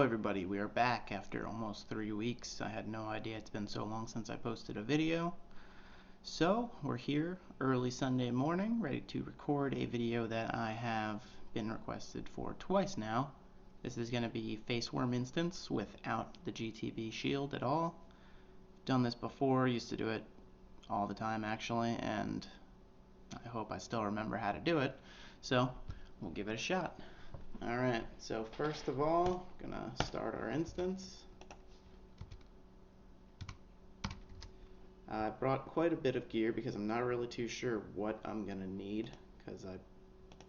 everybody, we are back after almost 3 weeks. I had no idea it's been so long since I posted a video. So, we're here early Sunday morning, ready to record a video that I have been requested for twice now. This is going to be Faceworm instance without the GTB shield at all. Done this before, used to do it all the time actually, and I hope I still remember how to do it. So, we'll give it a shot. Alright, so first of all, gonna start our instance. I brought quite a bit of gear because I'm not really too sure what I'm gonna need, because I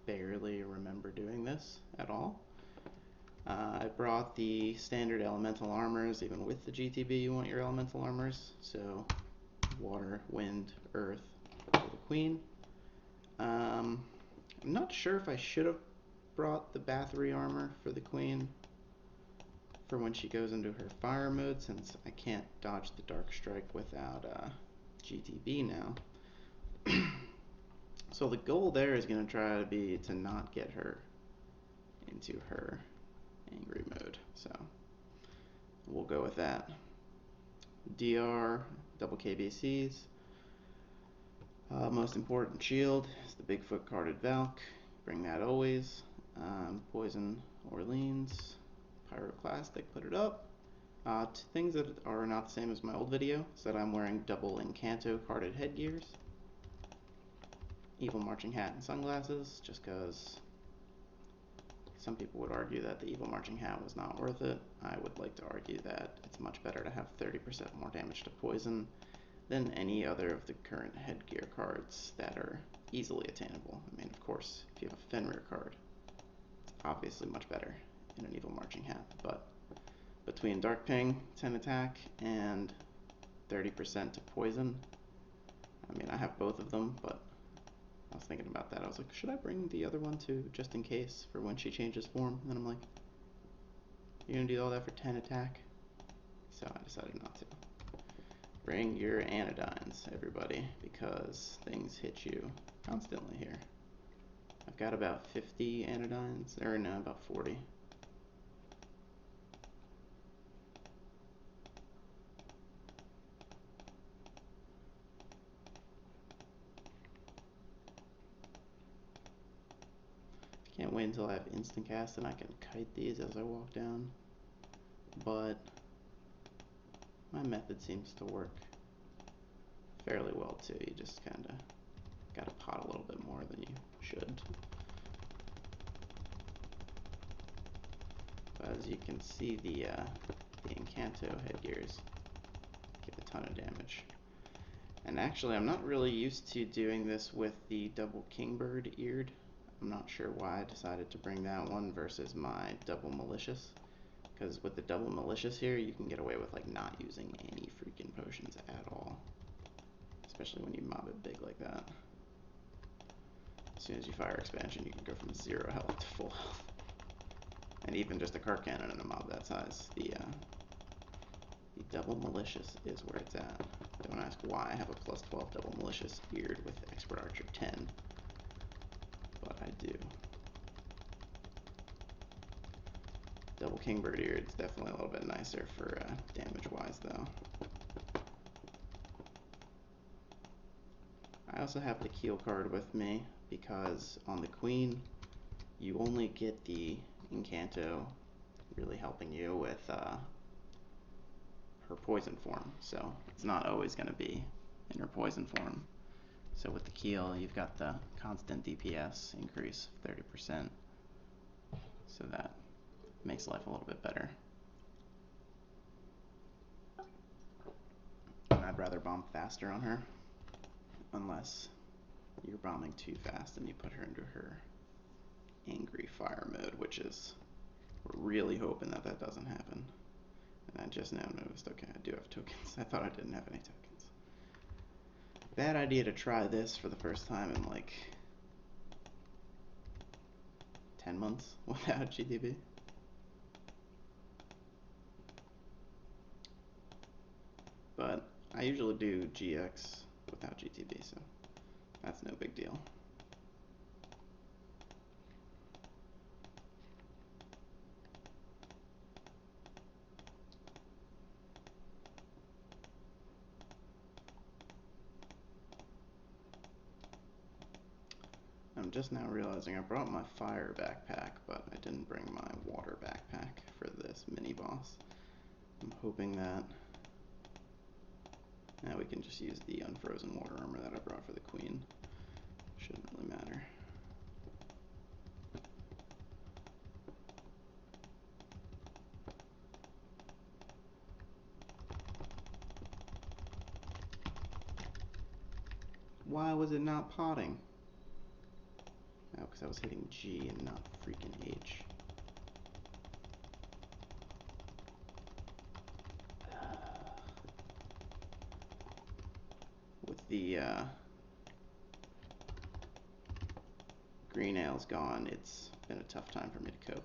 barely remember doing this at all. I brought the standard elemental armors. Even with the GTB you want your elemental armors, so water, wind, earth for the queen. I'm not sure if I should have brought the bathory armor for the queen for when she goes into her fire mode, since I can't dodge the dark strike without GTB now. So the goal there is going to try to be to not get her into her angry mode, so we'll go with that. DR, double KBCs. Most important shield is the Bigfoot carded Valk. Bring that always. Poison Orleans, Pyroclastic, put it up. Two things that are not the same as my old video is that I'm wearing double Incanto carded headgears, evil marching hat and sunglasses, just because some people would argue that the evil marching hat was not worth it. I would like to argue that it's much better to have 30% more damage to poison than any other of the current headgear cards that are easily attainable. I mean, of course, if you have a Fenrir card, obviously much better in an evil marching hat, but between dark ping, 10 attack, and 30% to poison, I mean, I have both of them, but I was thinking about that. I was like, should I bring the other one too, just in case, for when she changes form? And then I'm like, you're gonna do all that for 10 attack? So I decided not to. Bring your anodynes, everybody, because things hit you constantly here. I've got about 50 anodynes, or no, about 40. Can't wait until I have instant cast and I can kite these as I walk down, but my method seems to work fairly well too. You just kind of gotta pot a little bit more than you should. But as you can see, the Incanto headgears give a ton of damage. And actually, I'm not really used to doing this with the double Kingbird erde. I'm not sure why I decided to bring that one versus my double malicious. Because with the double malicious here, you can get away with like not using any freaking potions at all. Especially when you mob it big like that. As soon as you fire expansion, you can go from 0 health to full health. And even just a cart cannon in a mob that size, the double malicious is where it's at. Don't ask why I have a plus 12 double malicious erde with expert archer 10, but I do. Double Kingbird erde is definitely a little bit nicer for damage wise though. I also have the Keel card with me because on the queen you only get the Incanto really helping you with her poison form, so it's not always going to be in her poison form. So with the Keel, you've got the constant DPS increase of 30%, so that makes life a little bit better. And I'd rather bomb faster on her, unless you're bombing too fast and you put her into her angry fire mode, which is, we're really hoping that that doesn't happen. And I just now noticed, okay, I do have tokens. I thought I didn't have any tokens. Bad idea to try this for the first time in like 10 months without GTB. But I usually do GX without GTB, so that's no big deal. just now realizing I brought my fire backpack, but I didn't bring my water backpack for this mini boss. I'm hoping that now we can just use the unfrozen water armor that I brought for the queen. Shouldn't really matter. Why was it not potting? Oh, because I was hitting G and not freaking H. With the green ales gone, it's been a tough time for me to cope.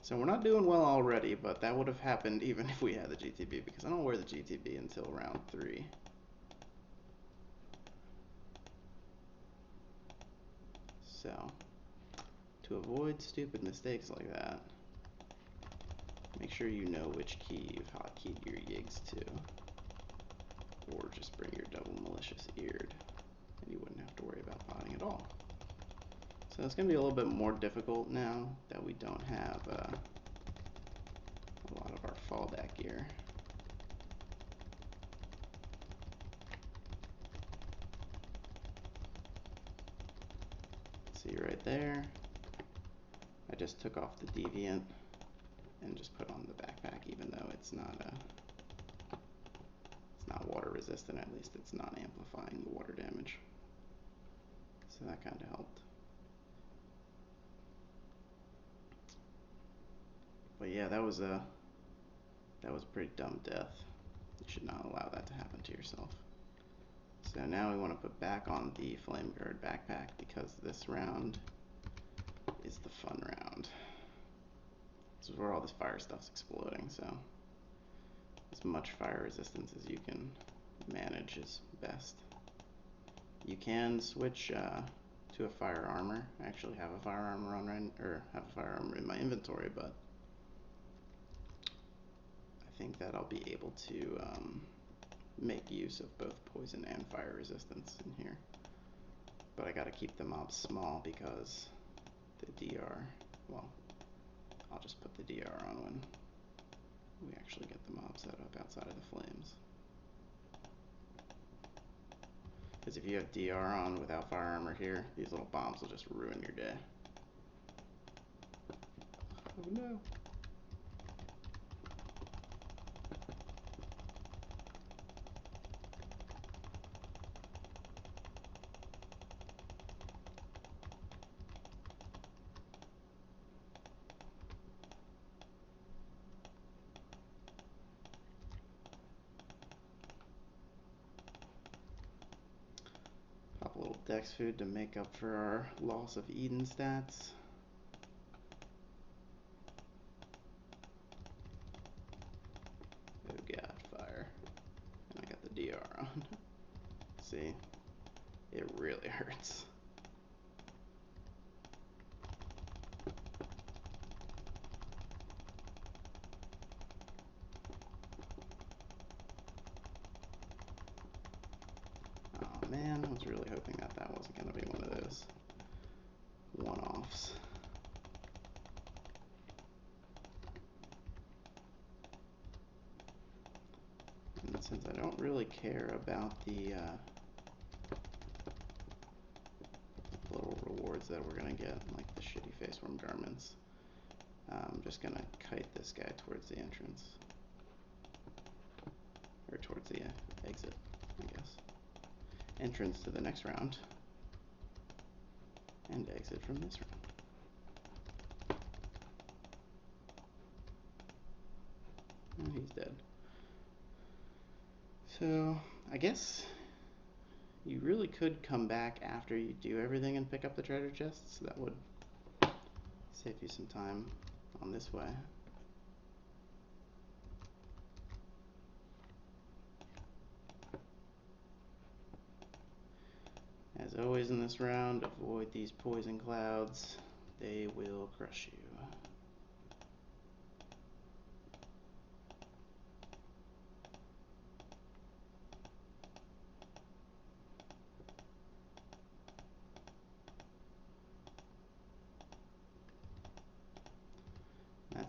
So we're not doing well already, but that would have happened even if we had the GTB, because I don't wear the GTB until round 3. So, to avoid stupid mistakes like that, make sure you know which key you've hotkeyed your yigs to. Or just bring your double malicious erde, and you wouldn't have to worry about potting at all. So it's going to be a little bit more difficult now that we don't have a lot of our fallback gear. See right there, I just took off the deviant and just put on the backpack, even though it's not water resistant. At least it's not amplifying the water damage, so that kind of helped. But yeah, that was a pretty dumb death. You should not allow that to happen to yourself. So now we want to put back on the flame guard backpack, because this round is the fun round. This is where all this fire stuff's exploding, so as much fire resistance as you can manage is best. You can switch to a fire armor. I actually have a fire armor on have a fire armor in my inventory, but I think that I'll be able to make use of both poison and fire resistance in here. But I gotta keep the mobs small, because the DR, well, I'll just put the DR on when we actually get the mob set up outside of the flames. Because if you have DR on without fire armor here, these little bombs will just ruin your day. Oh no. Pop a little dex food to make up for our loss of Eden stats. Oh god, fire. And I got the DR on. See? It really hurts. Oh man, I was really hoping that that wasn't going to be one of those one-offs. And since I don't really care about the little rewards that we're going to get, like the shitty Faceworm garments, I'm just going to kite this guy towards the entrance. Or towards the exit, I guess. Entrance to the next round. And exit from this round. And he's dead. So, I guess you really could come back after you do everything and pick up the treasure chests. That would save you some time on this way. As always in this round, avoid these poison clouds. They will crush you.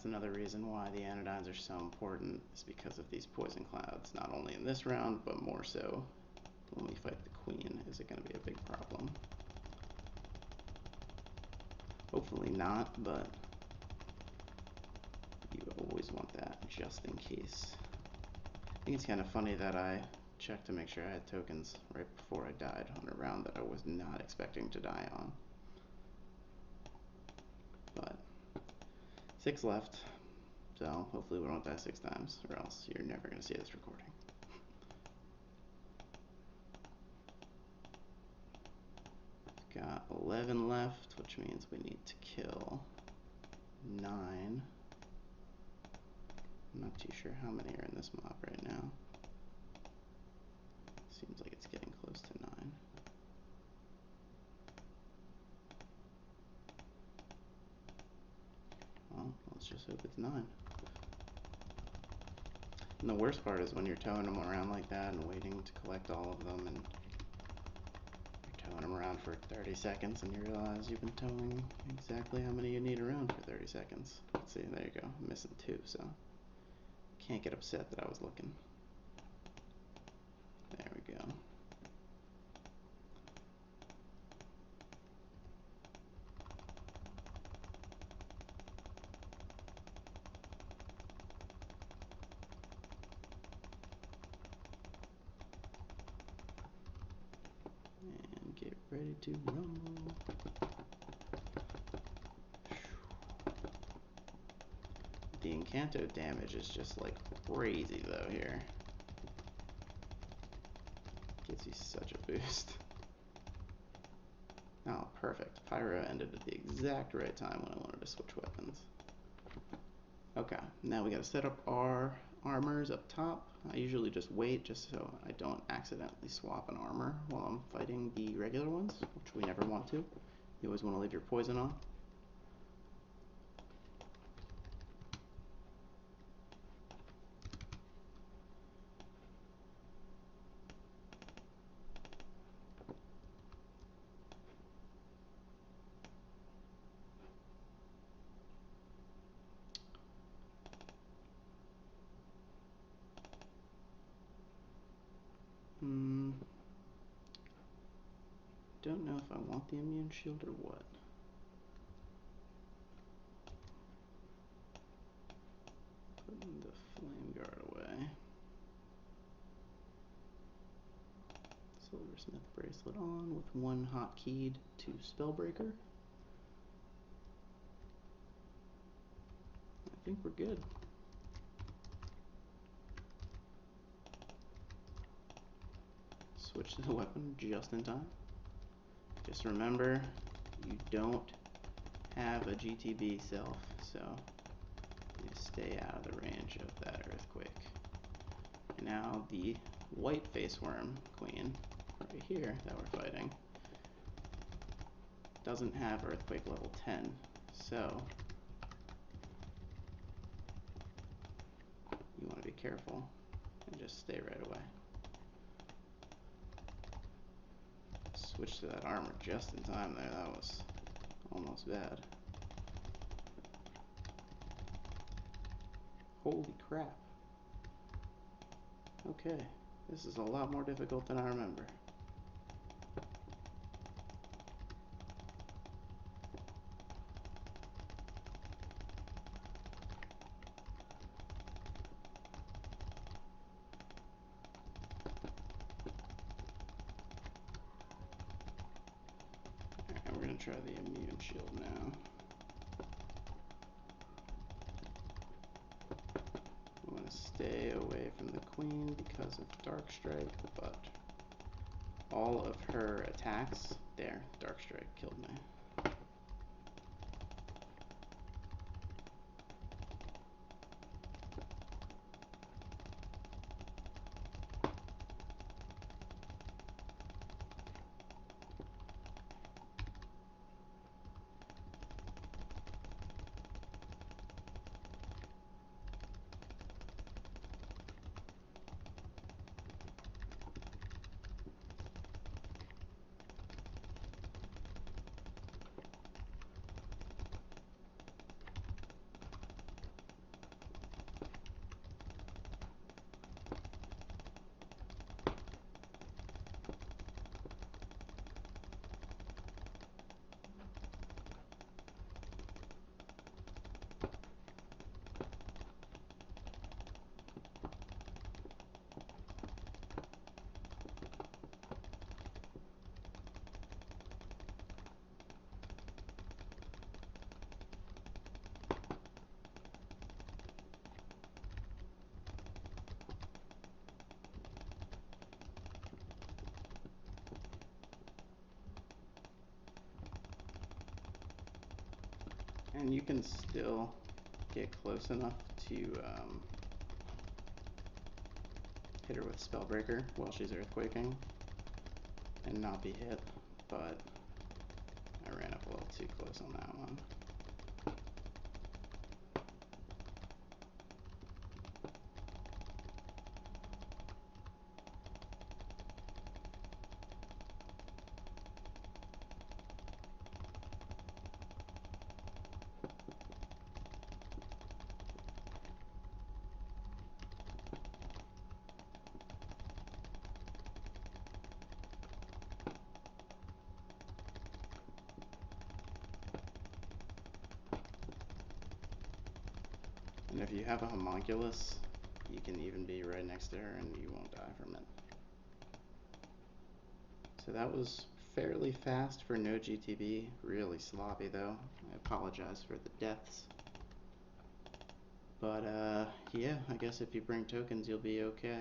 another reason why the anodynes are so important, is because of these poison clouds, not only in this round, but more so when we fight the queen. Is it going to be a big problem? Hopefully not, but you always want that just in case. I think it's kind of funny that I checked to make sure I had tokens right before I died on a round that I was not expecting to die on. But 6 left, so hopefully we don't die 6 times, or else you're never going to see this recording. We've got 11 left, which means we need to kill 9. I'm not too sure how many are in this mob right now. Seems like it's getting close to 9. Well, let's just hope it's 9. And the worst part is when you're towing them around like that and waiting to collect all of them, and you're towing them around for 30 seconds and you realize you've been towing exactly how many you need around for 30 seconds. Let's see, there you go. I'm missing 2, so can't get upset that I was looking. There we go. And get ready to rumble. The Incanto damage is just like crazy though here. Gives you such a boost. Oh, perfect. Pyro ended at the exact right time when I wanted to switch weapons. Okay, now we gotta set up our armors up top. I usually just wait just so I don't accidentally swap an armor while I'm fighting the regular ones, which we never want to. You always want to leave your poison on. Don't know if I want the immune shield or what. Putting the flame guard away. Silversmith bracelet on with 1 hotkeyed to Spellbreaker. I think we're good. Switch to the weapon just in time. Just remember, you don't have a GTB self, so you stay out of the range of that earthquake. And now the white Faceworm queen, right here, that we're fighting, doesn't have earthquake level 10, so you want to be careful and just stay right away. Switch to that armor just in time there. That was almost bad. Holy crap. Okay, this is a lot more difficult than I remember. Alright, we're going to try the immune shield now. I want to stay away from the queen because of Dark Strike, but all of her attacks, there, Dark Strike killed me. And you can still get close enough to hit her with Spellbreaker while she's earthquaking and not be hit, but I ran up a little too close on that one. And if you have a homunculus, you can even be right next to her and you won't die from it. So that was fairly fast for no GTB, really sloppy though. I apologize for the deaths. But yeah, I guess if you bring tokens you'll be okay.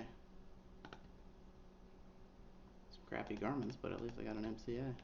Some crappy garments, but at least I got an MCA.